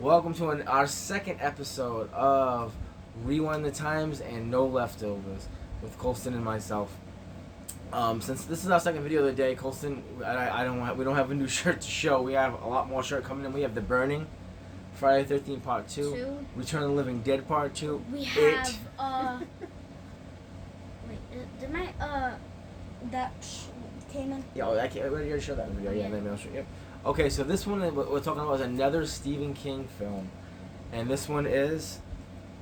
Welcome to our second episode of Rewind the Times and No Leftovers with Colston and myself. Since this is our second video of the day, Colston, we don't have a new shirt to show. We have a lot more shirt coming in. We have The Burning, Friday the 13th Part 2, Return of the Living Dead Part 2. We have wait, did my that came in? Yeah, I already show that in the video. Yeah, then I'll show you. Yep. Okay, so this one we're talking about is another Stephen King film, and this one is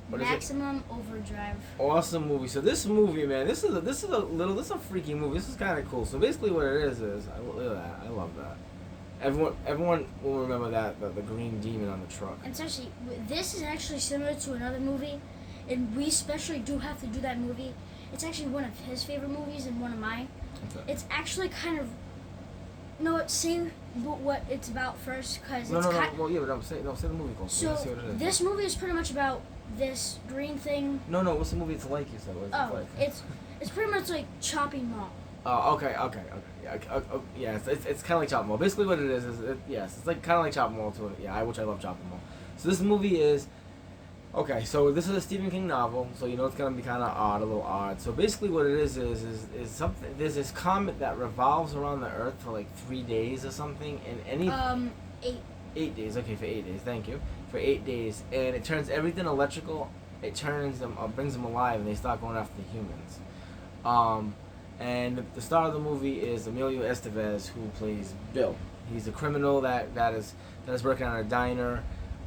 Maximum Overdrive. Awesome movie. So this movie, man, this is a freaky movie. This is kind of cool. So basically, what it is look at that. I love that. Everyone will remember that the green demon on the truck. And it's actually, this is actually similar to another movie, and we especially do have to do that movie. It's actually one of his favorite movies and one of mine. Okay. It's actually kind of say what it's about first, because no. Well, yeah, but say the movie called. So see what it is. This movie is pretty much about this green thing. No. What's the movie? It's like you said. What is it like? It's pretty much like chopping mall. Oh, okay. Yeah, it's kind of like Chopping Mall. Basically, what it is yes, it's like kind of like Chopping Mall too. Yeah, which I love Chopping Mall. So this movie is okay. So this is a Stephen King novel, so you know it's gonna be kind of odd, a little odd. So basically, what it is something. There's this comet that revolves around the Earth for like 3 days or something, and 8. 8 days. Okay, for 8 days. Thank you. For 8 days, and it turns everything electrical. It turns them, brings them alive, and they start going after the humans. And the star of the movie is Emilio Estevez, who plays Bill. He's a criminal that is working on a diner.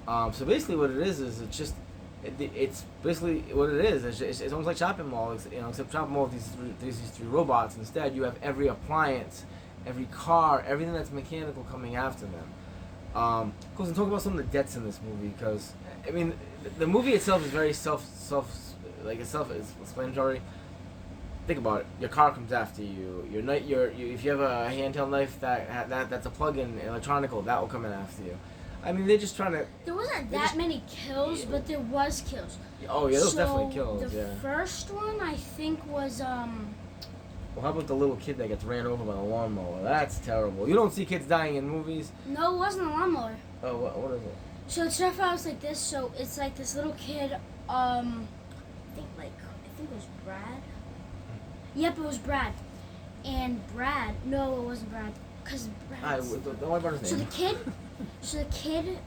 So basically, what it is it's basically what it is. It's almost like Chopping Mall, except Chopping Mall with these three robots. Instead, you have every appliance, every car, everything that's mechanical coming after them. Of course, and talk about some of the deaths in this movie, because I mean, the movie itself is very self-explanatory. Think about it. Your car comes after you. If you have a handheld knife that's a plug-in electronical, that will come in after you. I mean, they're just trying to. There wasn't that many kills, but there was kills. Oh yeah, there was definitely kills. The first one I think was Well, how about the little kid that gets ran over by a lawnmower? That's terrible. You don't see kids dying in movies. No, it wasn't a lawnmower. Oh, what is it? So it started out like this. So it's like this little kid. I think it was Brad. Yep, it was Brad. And Brad, no, it wasn't Brad, because Brad. Don't worry about his name. So the kid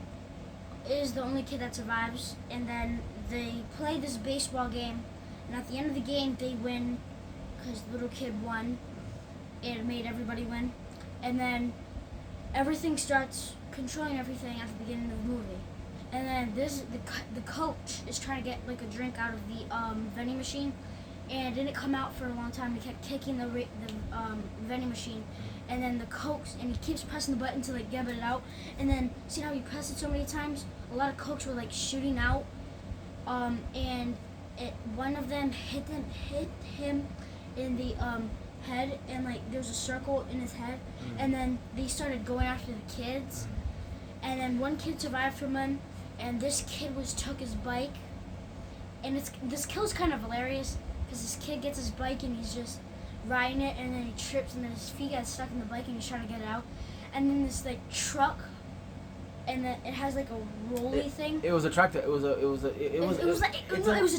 is the only kid that survives, and then they play this baseball game, and at the end of the game they win, because the little kid won. It made everybody win, and then everything starts controlling everything at the beginning of the movie, and then the coach is trying to get like a drink out of the vending machine. And it didn't come out for a long time. He kept kicking the vending machine, and then the Cokes, and he keeps pressing the button to like get it out. And then see how he pressed it so many times? A lot of Cokes were like shooting out, and one of them hit him in the head, and like there was a circle in his head. And then they started going after the kids, and then one kid survived from him, and this kid took his bike, and this kill's kind of hilarious. Because this kid gets his bike and he's just riding it, and then he trips, and then his feet get stuck in the bike, and he's trying to get it out. And then this like truck, and then it has like a rolly thing. It was a tractor. It was a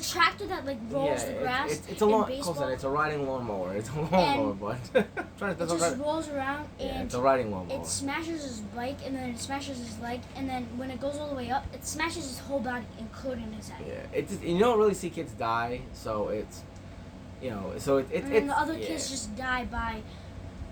tractor that like rolls the grass. It's a it's a riding lawnmower. It's a lawnmower, but it just rolls around, and it's a riding lawnmower. It smashes his bike, and then it smashes his leg, and then when it goes all the way up, it smashes his whole body, including his head. Yeah, you don't really see kids die, so it's. And then the other kids just die by.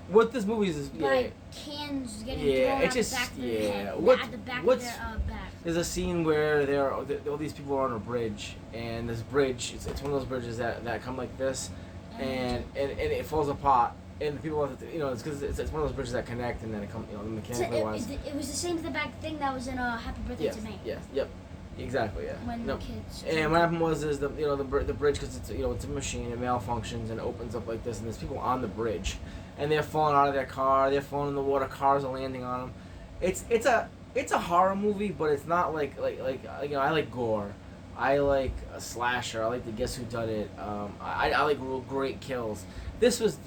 What this movie is by cans getting thrown at the back of their head. At the back of their back. There's a scene where all these people are on a bridge, and this bridge it's one of those bridges that come like this, and it falls apart, and the people have to, it's because it's one of those bridges that connect, and then it comes mechanically wise. It was the same exact thing that was in Happy Birthday to Me. Yes. Yep. Exactly, yeah. When the kids. And what happened was the bridge, because it's it's a machine, it malfunctions and it opens up like this, and there's people on the bridge, and they're falling out of their car, they're falling in the water, cars are landing on them. It's a horror movie, but it's not like I like gore, I like a slasher, I like the Guess Who Done It. I like real great kills. This was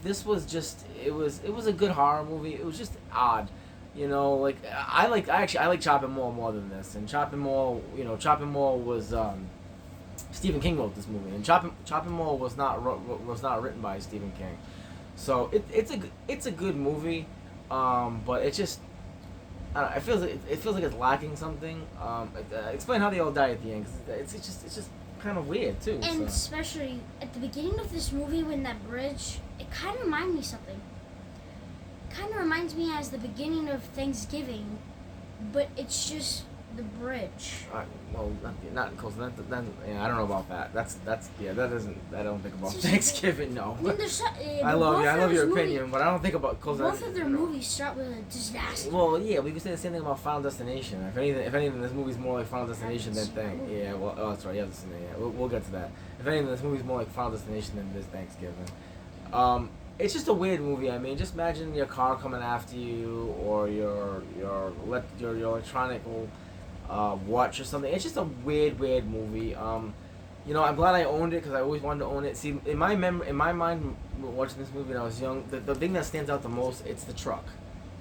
just it was a good horror movie. It was just odd. You know, like I like Chopping Mall more than this. And Chopping Mall, Chopping Mall was Stephen King wrote this movie, and Chopping Mall was not written by Stephen King. So it's a good movie, but it just I don't know, it feels like it's lacking something. Explain how they all die at the end, 'cause it's just kind of weird too. And So. especially at the beginning of this movie, when that bridge, it kind of reminded me something. Kind of reminds me as the beginning of Thanksgiving, but it's just the bridge. Well, not close. Yeah, I don't know about that. That doesn't. I don't think about It's just- Thanksgiving. No. I mean, there's I love your opinion, but I don't think about close. Both of their movies start with a disaster. Well, yeah, we could say the same thing about Final Destination. If anything, this movie's more like Final Destination than Yeah, well, that's right. You haven't seen it yet. We'll get to that. If anything, this movie's more like Final Destination than this Thanksgiving. It's just a weird movie. I mean, just imagine your car coming after you, or your electronic watch or something. It's just a weird movie. I'm glad I owned it because I always wanted to own it. See, in my mind, watching this movie when I was young, the thing that stands out the most, it's the truck.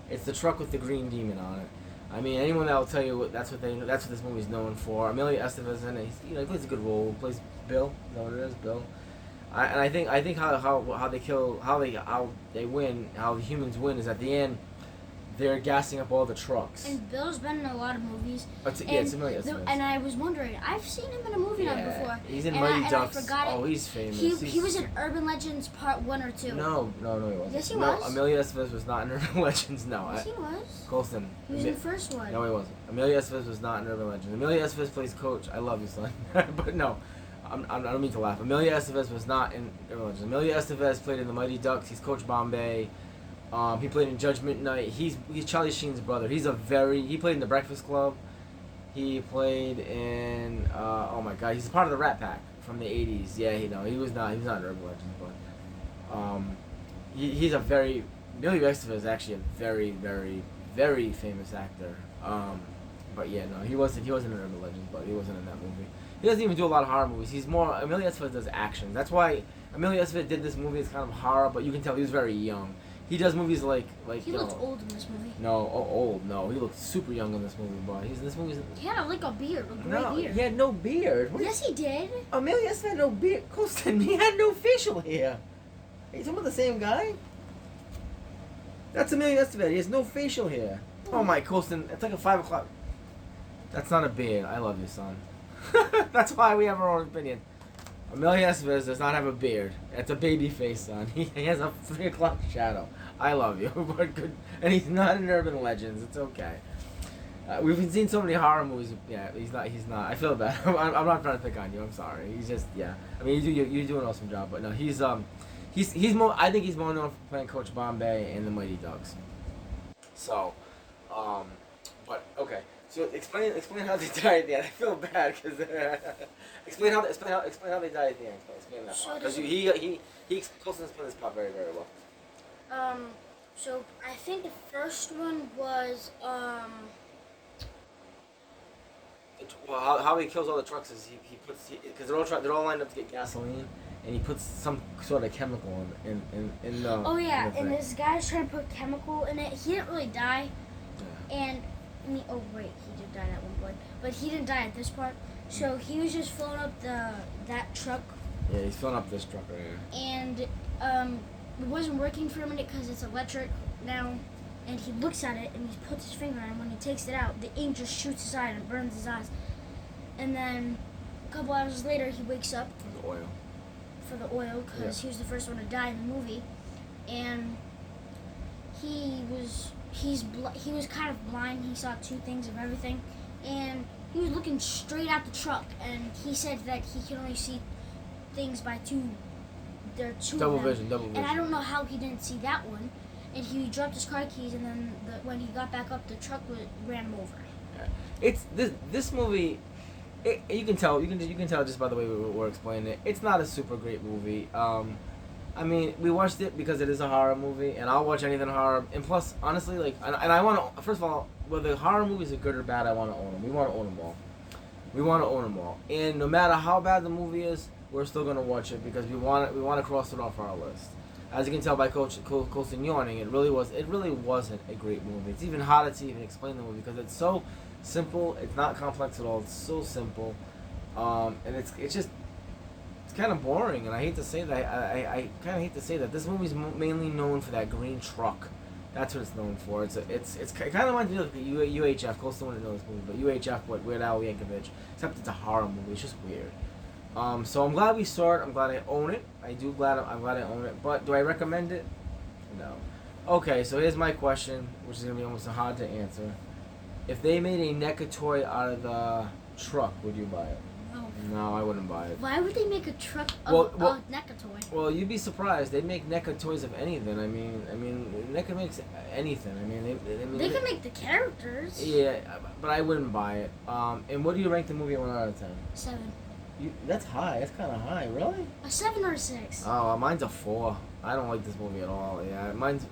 It's the truck with the green demon on it. I mean, anyone that will tell you that's what this movie's known for. Emilio Estevez in it. He plays a good role. He plays Bill. Is that what it is, Bill? I think how they win, how the humans win is at the end. They're gassing up all the trucks. And Bill's been in a lot of movies. It's Emilio Estevez. And I was wondering, I've seen him in a movie now before. He's in and Mighty Ducks. I forgot Oh, he's famous. He was in Urban Legends Part 1 or 2. No, he wasn't. Yes, he no, was. Emilio Estevez was not in Urban Legends. No, Yes, he was. Colston. He was in the first one. No, he wasn't. Emilio Estevez was not in Urban Legends. Emilio Estevez plays Coach. I love you, son. But no, I don't mean to laugh. Emilio Estevez was not in Urban Legends. Emilio Estevez played in the Mighty Ducks. He's Coach Bombay. He played in Judgment Night. He's Charlie Sheen's brother. He played in The Breakfast Club. He played in oh my god, he's part of the Rat Pack from the 80s. Yeah, he was not in Urban Legends, but he's a very Emilio Estevez is actually a very very famous actor. But yeah, no, he wasn't in Urban Legends, but he wasn't in that movie. He doesn't even do a lot of horror movies. Emilio Estevez does action. That's why Emilio Estevez did this movie. It's kind of horror, but you can tell he was very young. He does movies like He looked old in this movie. No, old. No, he looked super young in this movie, but he's in this movie. He had like a beard, a gray No, beard. he had no beard. Yes, he did. Emilio Estevez had no beard. Colston, he had no facial hair. Are you talking about the same guy? That's Emilio Estevez. He has no facial hair. Oh my, Colston, it's like a 5 o'clock. That's not a beard. I love you, son. That's why we have our own opinion. Emilio Estevez does not have a beard. It's a baby face, son. He has a 3 o'clock shadow. I love you, but good. And he's not in Urban Legends. It's okay. We've seen so many horror movies. Yeah, he's not. I feel bad. I'm not trying to pick on you. I'm sorry. He's just I mean, you do an awesome job, but no, he's more. I think he's more known for playing Coach Bombay in the Mighty Ducks. So, but okay. So explain how they die at the end. I feel bad because explain how they die at the end. Explain that part because he Colston explained this part very well. So I think the first one was Well, how he kills all the trucks is he puts because they're all lined up to get gasoline, and he puts some sort of chemical in the. Oh yeah, in the and thing. this guy's trying to put chemical in it. He didn't really die, Yeah. oh wait, he did die at one point, but he didn't die at this part. So he was just filling up that truck. Yeah, he's filling up this truck right here. And it wasn't working for a minute because it's electric now. And he looks at it and he puts his finger on it. And when he takes it out, the ink just shoots his eye and burns his eyes. And then a couple hours later, he wakes up The oil. for the oil because he was the first one to die in the movie. And he was kind of blind. He saw two things of everything, and he was looking straight at the truck. And he said that he can only see things by two. There are two Double of them. vision. And I don't know how he didn't see that one. And he dropped his car keys, and then when he got back up, the truck ran him over. Yeah. It's this movie. You can tell just by the way we're explaining it. It's not a super great movie. I mean, we watched it because it is a horror movie, and I'll watch anything horror. And plus, honestly, and I want to. First of all, whether horror movies are good or bad, I want to own them. We want to own them all. We want to own them all. And no matter how bad the movie is, we're still gonna watch it because we want to cross it off our list. as you can tell by Colson yawning, it really wasn't a great movie. It's even harder to even explain the movie because it's so simple. It's not complex at all. It's so simple, and it's kind of boring. And I hate to say that. I kind of hate to say that this movie's mainly known for that green truck. That's what it's known for. It kind of reminds me of the UHF. Colson wouldn't know this movie, but UHF, what Weird Al Yankovic. Except it's a horror movie. It's just weird. So I'm glad we saw it. I'm glad I own it. I'm glad I own it. But do I recommend it? No. Okay, so here's my question, which is gonna be almost hard to answer. If they made a NECA toy out of the truck, would you buy it? No. No, I wouldn't buy it. Why would they make a truck of a NECA toy? Well, you'd be surprised. They make NECA toys of anything. I mean, NECA makes anything. I mean, they can make the characters. Yeah, but I wouldn't buy it. And what do you rank the movie 1 out of 10? 7. That's high. That's kind of high. Really? A 7 or a 6. Oh, mine's a 4. I don't like this movie at all. Yeah, remember,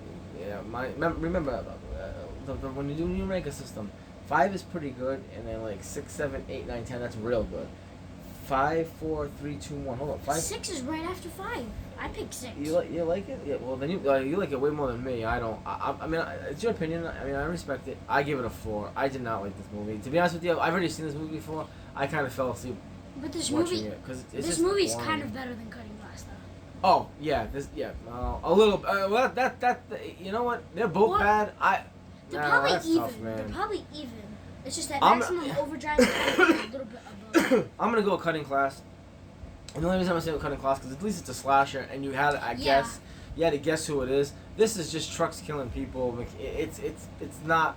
when you do new rank a system, 5 is pretty good, and then like 6, 7, 8, 9, 10. That's real good. 5, 4, 3, 2, 1. Hold on. 5. 6 is right after 5. I picked 6. You like it? Yeah. Well, then you like it way more than me. I don't. I mean, it's your opinion. I mean, I respect it. I give it a 4. I did not like this movie. To be honest with you, I've already seen this movie before. I kind of fell asleep. But this watching movie, it, this movie's kind of better than Cutting Glass, though. Oh yeah, a little. Well, that you know what? They're both bad. They're probably that's even. tough, man. They're probably even. It's just that maximum overdrive is a little bit above. I'm gonna go with Cutting Class. And the only reason I'm saying Cutting Class because at least it's a slasher, and you had to guess who it is. This is just trucks killing people. It's not.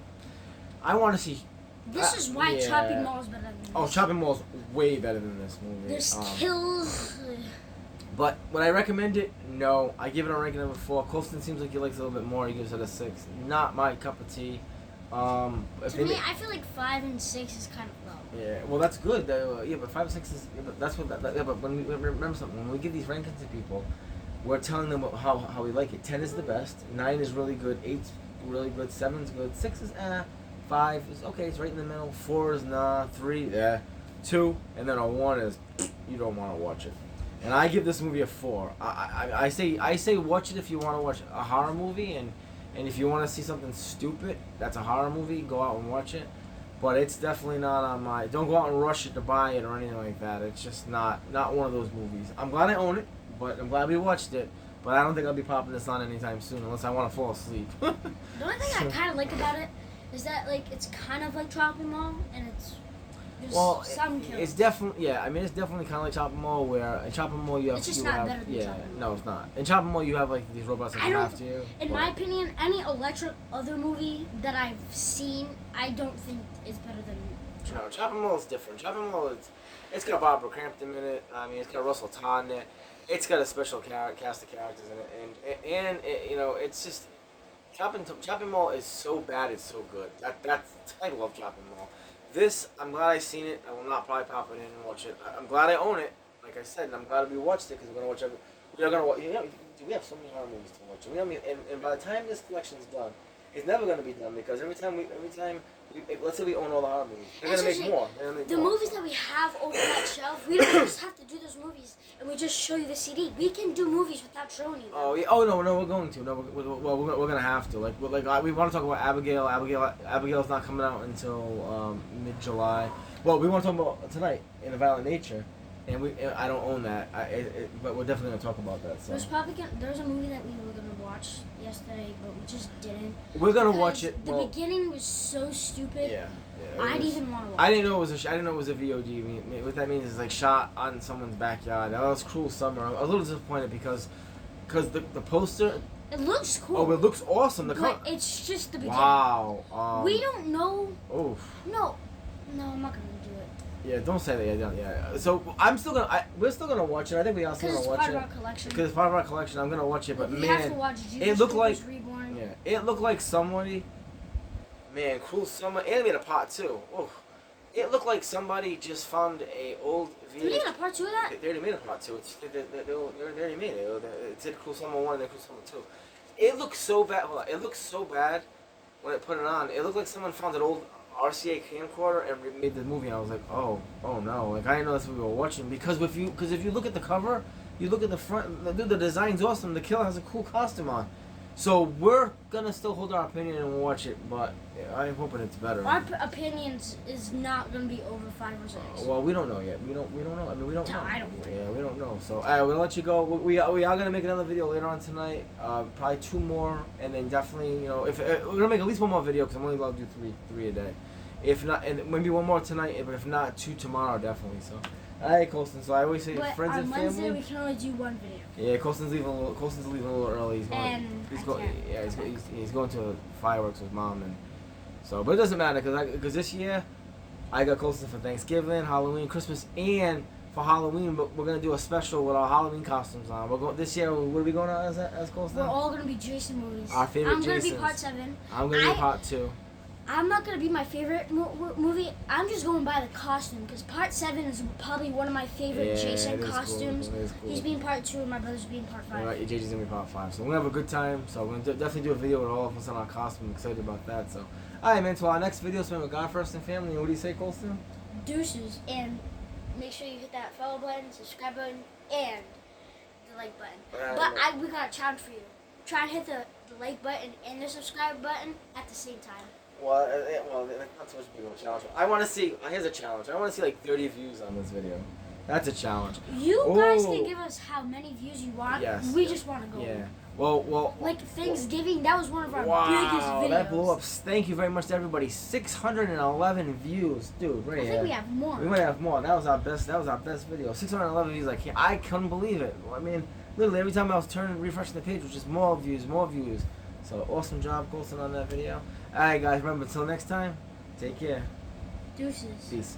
I want to see. This is why Chopping Mall is better than this. Oh, Chopping Mall is way better than this movie. There's kills. But would I recommend it? No. I give it a ranking of a 4. Colston seems like he likes it a little bit more. He gives it a 6. Not my cup of tea. To me, I feel like 5 and 6 is kind of low. Yeah, well, that's good. Yeah, but 5 and 6 is. Yeah, but that's what. Yeah, but when we remember something, when we give these rankings to people, we're telling them how we like it. 10 is the best. 9 is really good. 8's really good. 7's good. 6 is 5 is okay. It's right in the middle. 4 is nah. 3 2, and then a 1 is you don't want to watch it. And I give this movie a 4. I say watch it if you want to watch a horror movie, and if you want to see something stupid that's a horror movie, go out and watch it. But it's definitely not on my. Don't go out and rush it to buy it or anything like that. It's just not one of those movies. I'm glad I own it, but I'm glad we watched it. But I don't think I'll be popping this on anytime soon unless I want to fall asleep. The only thing I kind of like about it is that like it's kind of like Chopping Mall, and it's some kills. It's definitely I mean, it's definitely kind of like Chopping Mall, where in Chopping Mall you have. It's just not better than Chopping Mall. No, it's not. In Chopping Mall you have like these robots that come after you. In my opinion, any electric other movie that I've seen, I don't think is better than. No, Chopping Mall is different. Chopping Mall it's got Barbara Crampton in it. I mean, it's got Russell Todd in it. It's got a special cast of characters in it, and it's just Chopping Mall is so bad, it's so good. I love Chopping Mall. This, I'm glad I seen it. I will not probably pop it in and watch it. I'm glad I own it. Like I said, and I'm glad we watched it because we're gonna watch every. We're gonna watch. We have so many horror movies to watch. And by the time this collection's done, it's never gonna be done because every time let's say we own all the horror movies, they're gonna make more. The movies that we have over that shelf, we don't just have to do those movies and we just show you the CD. We can do movies without showing you them. Oh yeah. Oh no, we're going to. No, we're gonna have to. Like we want to talk about Abigail. Abigail's not coming out until mid-July. Well, we want to talk about tonight in A Violent Nature. And I don't own that, but we're definitely gonna talk about that. So. There's a movie that we were gonna watch yesterday, but we just didn't. We're gonna watch it. The beginning was so stupid. Yeah. I didn't even want to watch. I didn't know it was a VOD. What that means is like shot on someone's backyard. That was Cruel Summer. I was a little disappointed because the poster. It looks cool. Oh, it looks awesome. But it's just the beginning. Wow. We don't know. Oof. No, I'm not gonna. Yeah, don't say that. Yeah. So we're still gonna watch it. I think we also gonna watch it. Because it's part of our collection. Because it's part of our collection. I'm gonna watch it, but we have to watch it looked like Reborn. Yeah, it looked like somebody. Man, Cruel Summer. And they made a part 2. Oh, it looked like somebody just found a old. They made a part 2 of that. They already made a part 2. They already made it. It did Cruel Summer 1 and then Cruel Summer 2. It looked so bad. Hold on. It looked so bad when I put it on. It looked like someone found an old RCA camcorder and remade the movie, and I was like, oh no, like I didn't know that's what we were watching because if you look at the cover, You look at the front, dude, the design's awesome. The killer has a cool costume on. So we're gonna still hold our opinion and watch it, but I'm hoping it's better. Our opinions is not gonna be over 5 or 6. Well, we don't know yet. We don't know. I mean, we don't know. I don't. Yeah, we don't know. So, alright, we're gonna let you go. We are gonna make another video later on tonight. Probably 2 more, and then definitely, if we're gonna make at least 1 more video because I'm only allowed to do three a day. If not, and maybe 1 more tonight. If not, 2 tomorrow, definitely. So, alright, Colston. So I always say But friends and on family. Wednesday we can only do 1 video. Yeah, Colston's leaving a little early. He's going. And He's I going. can't. Yeah, he's going to fireworks with mom, and so. But it doesn't matter because this year I got Colston for Thanksgiving, Halloween, Christmas, and for Halloween. But we're gonna do a special with our Halloween costumes on. We're going this year. What are we going on as Colston? We're all gonna be Jason movies. Our favorite I'm gonna Jasons. be part 7. I'm gonna be part 2. I'm not gonna be my favorite movie. I'm just going by the costume because part 7 is probably one of my favorite Yeah, Jason it is costumes. Cool. It is cool. He's being part 2 and my brother's being part 5. Alright, JJ's gonna be part 5. So we're gonna have a good time. So we're gonna definitely do a video with all of us on our costume. I'm excited about that. So, alright, man. So our next video is with God First and Family. And what do you say, Colston? Deuces, and make sure you hit that follow button, subscribe button, and the like button. But we got a challenge for you. Try and hit the like button and the subscribe button at the same time. Well, not so much big of a challenge. I want to see. Here's a challenge. I want to see like 30 views on this video. That's a challenge. You guys can give us how many views you want. Yes. We just want to go. Yeah. Well. Like Thanksgiving, that was one of our biggest Wow, videos. that blew up. Thank you very much to everybody. 611 views, dude. Right I here. think we have more. We might have more. That was our best video. 611 views. I couldn't believe it. I mean, literally every time I was refreshing the page, it was just more views. So awesome job, Colston, on that video. Alright, guys. Remember, until next time, take care. Deuces. Peace.